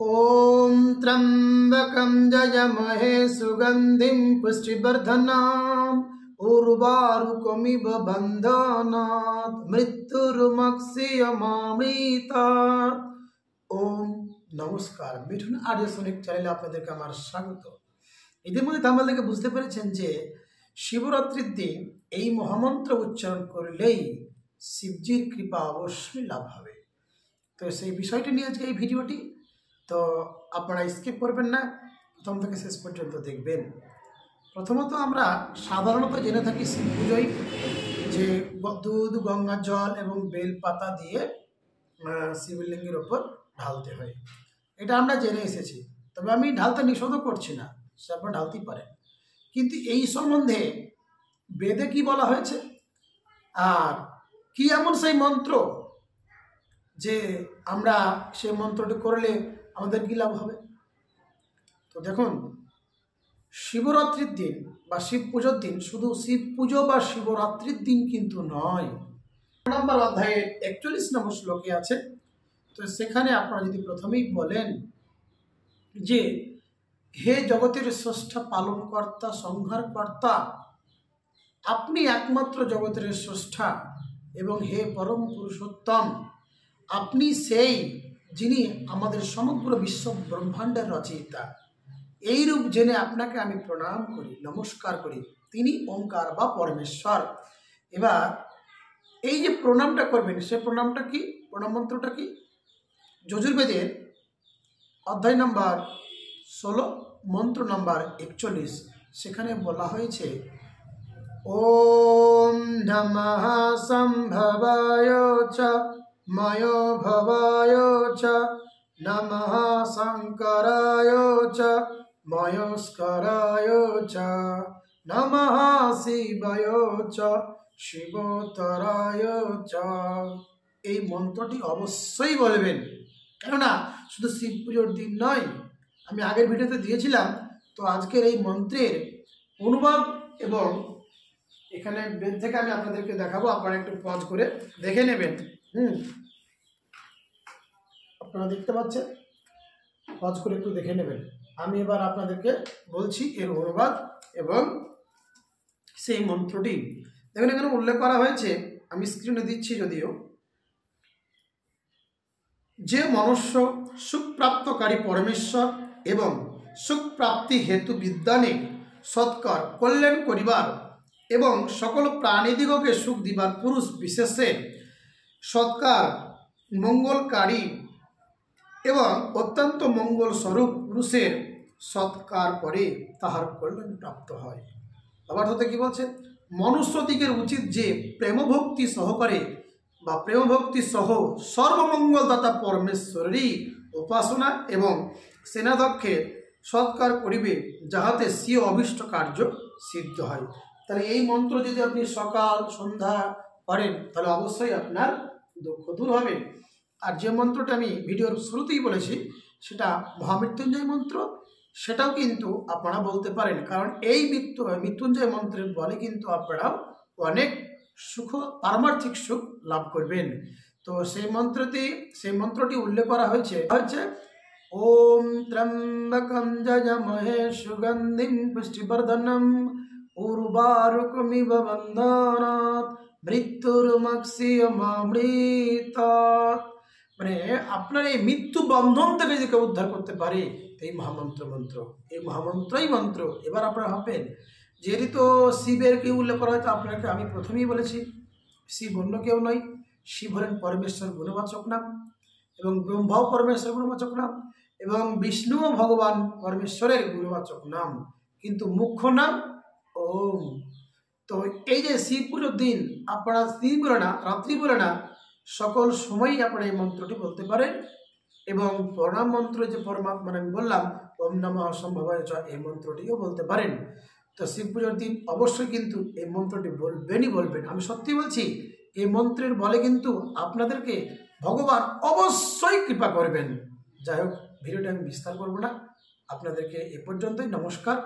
ओम त्र्यंबकं जयमहे सुगंधिं पुष्टिवर्धनम् उर्वारुकमिव बन्धनात् मृत्युर्मुक्षीयमामृतात्। ओम नमस्कार। मिठुन ऑडियो सोनिक চ্যানেলে আপনাদেরকে আমার স্বাগত। ইতিমধ্যে আমরা থেকে বুঝতে পেরেছেন যে শিবরাত্রির দিন এই মহামন্ত্র উচ্চারণ করলেই শিবজির কৃপা অবশ্যই লাভ হবে। তো সেই বিষয়টি নিয়ে আজকে এই ভিডিওটি, তো আপনারা স্কিপ করবেন না, প্রথম থেকে শেষ পর্যন্ত দেখবেন। প্রথমত আমরা সাধারণত জেনে থাকি শিব পুজোয় যে দুধ, গঙ্গা জল এবং বেল পাতা দিয়ে শিবলিঙ্গের ওপর ঢালতে হয়, এটা আমরা জেনে এসেছি। তবে আমি ঢালতে নিষেধও করছি না, সে আপনারা ঢালতেই পারেন, কিন্তু এই সম্বন্ধে বেদে কি বলা হয়েছে আর কি এমন সেই মন্ত্র যে আমরা সেই মন্ত্রটি করলে আমাদের কি লাভ হবে। তো দেখুন, শিবরাত্রির দিন বা শিব পুজোর দিন শুধু শিব পুজো বা শিবরাত্রির দিন কিন্তু নয়। নম্বর অধ্যায়ে 41 নম্বর শ্লোকে আছে। তো সেখানে আপনারা যদি প্রথমেই বলেন যে হে জগতের স্রষ্টা, পালনকর্তা, সংহারকর্তা, আপনি একমাত্র জগতের স্রষ্টা এবং হে পরম পুরুষোত্তম, আপনি সেই যিনি আমাদের সমগ্র বিশ্ব ব্রহ্মাণ্ডের রচয়িতা, এইরূপ জেনে আপনাকে আমি প্রণাম করি, নমস্কার করি। তিনি ওঙ্কার বা পরমেশ্বর। এবার এই যে প্রণামটা করবেন, সে প্রণামটা কি, প্রণাম মন্ত্রটা কি? যজুর্বেদের অধ্যায় নম্বর 16 মন্ত্র নম্বর 41 সেখানে বলা হয়েছে ওম নমঃ সম্ভবায় চ ময়ো ভবায় চ নমঃ শঙ্করায় চ ময়স্করায় চ নমঃ শিবায় চ শিবোত্তরায় চ। এই মন্ত্রটি অবশ্যই বলবেন, কেননা শুধু শিব পুজোর দিন নয়, আমি আগের ভিডিওতে দিয়েছিলাম। তো আজকের এই মন্ত্রের অনুবাদ এবং এখানে বেদ থেকে আমি আপনাদেরকে দেখাবো, আপনারা একটু পজ করে দেখে নেবেন। আপনারা দেখতে পাচ্ছেন, পজ করে একটু দেখে নেবেন। আমি এবার আপনাদেরকে বলছি এর অনুবাদ এবং সেই মন্ত্রটি। দেখুন, এখানে উল্লেখ করা হয়েছে, আমি স্ক্রিনে দিচ্ছি যদিও, যে মনুষ্য সুখপ্রাপ্তকারী পরমেশ্বর এবং সুখপ্রাপ্তি হেতু বিদ্যানে সৎকর কল্যাণ করিবার এবং সকল প্রাণীদিগকে সুখ দিবার পুরুষ বিশেষে সৎকার মঙ্গলকারী এবং অত্যন্ত মঙ্গল স্বরূপ পুরুষের সৎকার করে তাহার কল্যাণ প্রাপ্ত হয়। আবার হতে কি বলছে, মনুষ্যদিগের উচিত যে প্রেমভক্তি সহকারে বা প্রেমভক্তি সহ সর্বমঙ্গলদাতা পরমেশ্বরেরই উপাসনা এবং সেনাধ্যক্ষের সৎকার করিবে, যাহাতে স্বীয় অভীষ্ট কার্য সিদ্ধ হয়। তাহলে এই মন্ত্র যদি আপনি সকাল সন্ধ্যা করেন তাহলে অবশ্যই আপনার দুঃখ দূর হবে। আর যে মন্ত্রটা আমি ভিডিওর শুরুতেই বলেছি সেটা মহামৃত্যুঞ্জয় মন্ত্র, সেটাও কিন্তু আপনারা বলতে পারেন, কারণ এই মৃত্যুঞ্জয় মন্ত্রের বলে কিন্তু আপনারা অনেক সুখ, পারমার্থিক সুখ লাভ করবেন। তো সেই মন্ত্রটি উল্লেখ করা হয়েছে ওম ত্র্যম্বকং যজামহে সুগন্ধিং পুষ্টিবর্ধনম উর্বারুকমিব বন্ধনাৎ মৃত্যুর্মুক্ষীয়মামৃতাৎ। মানে আপনার এই মৃত্যু বন্ধন থেকে যে কেউ উদ্ধার করতে পারে এই মহামন্ত্রই মন্ত্র। এবার আপনারা ভাববেন, যেহেতু তো শিবের কেউ উল্লেখ করা হয়তো আপনাকে আমি প্রথমেই বলেছি, শিব অন্য কেউ নয়, শিব হলেন পরমেশ্বর গুণবাচক নাম এবং ব্রহ্মাও পরমেশ্বর গুণবাচক নাম এবং বিষ্ণু ভগবান পরমেশ্বরের গুণবাচক নাম, কিন্তু মুখ্য নাম ওম। তো এই যে শিব পুজোর দিন আপনারা দিন বলে না, রাত্রি বলে না, সকল সময়ই আপনারা এই মন্ত্রটি বলতে পারেন এবং প্রণাম মন্ত্র যে পরমাত্মা আমি বললাম ওম নমঃ সম্ভবায় চ, এই মন্ত্রটিও বলতে পারেন। তো শিব পুজোর দিন অবশ্যই কিন্তু এই মন্ত্রটি বলবেন। আমি সত্যি বলছি, এই মন্ত্রের বলে কিন্তু আপনাদেরকে ভগবান অবশ্যই কৃপা করবেন। যাই হোক, ভিডিওটা আমি বিস্তার করব না, আপনাদেরকে এ পর্যন্তই। নমস্কার।